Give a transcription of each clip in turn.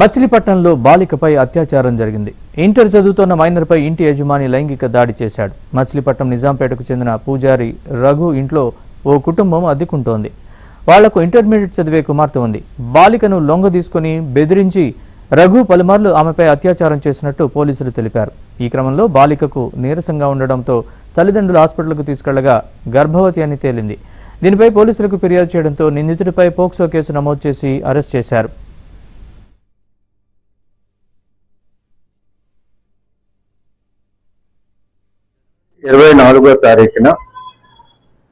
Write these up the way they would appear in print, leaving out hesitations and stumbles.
మచిలీపట్నంలో బాలికపై అత్యాచారం జరిగింది. ఇంటర్ చదువుతున్న మైనర్పై ఇంటి యజమాని లైంగిక దాడి చేశాడు. మచిలీపట్నం నిజాంపేటకు చెందిన పూజారి రఘు ఇంట్లో ఓ కుటుంబం అద్దెకుంటోంది. వాళ్లకు ఇంటర్మీడియట్ చదివే కుమార్తె ఉంది. బాలికను లొంగ తీసుకుని బెదిరించి రఘు పలుమార్లు ఆమెపై అత్యాచారం చేసినట్టు పోలీసులు తెలిపారు. ఈ క్రమంలో బాలికకు నీరసంగా ఉండడంతో తల్లిదండ్రులు హాస్పిటల్కు తీసుకెళ్లగా గర్భవతి అని తేలింది. దీనిపై పోలీసులకు ఫిర్యాదు చేయడంతో నిందితుడిపై పోక్సో కేసు నమోదు చేసి అరెస్ట్ చేశారు. తారీఖున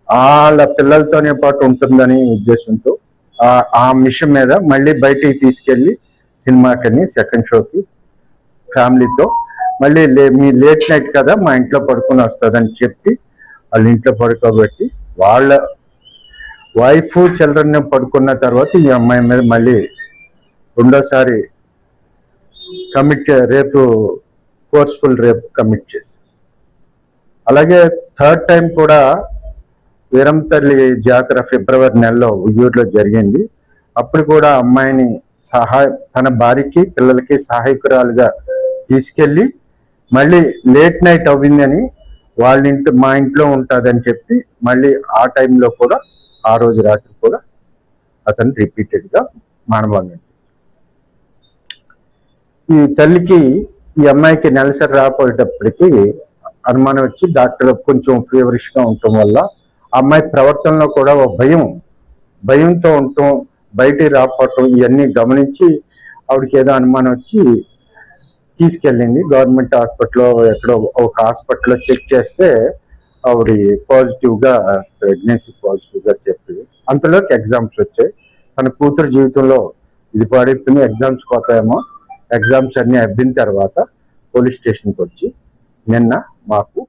వాళ్ళ పిల్లలతోనే పాటు ఉంటుందని ఉద్దేశంతో ఆ మిషన్ మీద మళ్ళీ బయటికి తీసుకెళ్లి సినిమాకని సెకండ్ షోకి ఫ్యామిలీతో మళ్ళీ మీ లేట్ నైట్ కదా మా ఇంట్లో పడుకుని వస్తుందని చెప్పి వాళ్ళ ఇంట్లో పడుకోబెట్టి వాళ్ళ వైఫ్ చిల్డ్రన్ పడుకున్న తర్వాత ఈ అమ్మాయి మీద మళ్ళీ రెండోసారి ఫోర్స్ఫుల్ రేప్ కమిట్ చేసి, అలాగే థర్డ్ టైం కూడా వీరంతల్లి జాతర ఫిబ్రవరి నెలలో ఉయ్యూరులో జరిగింది. అప్పుడు కూడా అమ్మాయిని తన భార్యకి పిల్లలకి సహాయకురాలుగా తీసుకెళ్ళి మళ్ళీ లేట్ నైట్ అవ్విందని మా ఇంట్లో ఉంటుందని చెప్పి మళ్ళీ ఆ టైంలో కూడా ఆ రోజు రాత్రి కూడా అతను రిపీటెడ్గా మానభంగం. ఈ తల్లికి ఈ అమ్మాయికి నెలసరి రాపోయేటప్పటికి అనుమానం వచ్చి డాక్టర్ కొంచెం ఫీవరిష్గా ఉండటం వల్ల అమ్మాయి ప్రవర్తనలో కూడా ఒక భయంతో ఉండటం, బయటికి రాకపోవటం ఇవన్నీ గమనించి ఆవిడకి ఏదో అనుమానం వచ్చి తీసుకెళ్ళింది గవర్నమెంట్ హాస్పిటల్లో. ఎక్కడో ఒక హాస్పిటల్లో చెక్ చేస్తే ఆవిడ ప్రెగ్నెన్సీ పాజిటివ్గా చెప్పింది. అంతలోకి ఎగ్జామ్స్ వచ్చాయి. తన కూతురు జీవితంలో ఇది పడిపోయింది, ఎగ్జామ్స్ పోతాయేమో. ఎగ్జామ్స్ అన్నీ అవ్విన తర్వాత పోలీస్ స్టేషన్కి వచ్చి నిన్న మాకు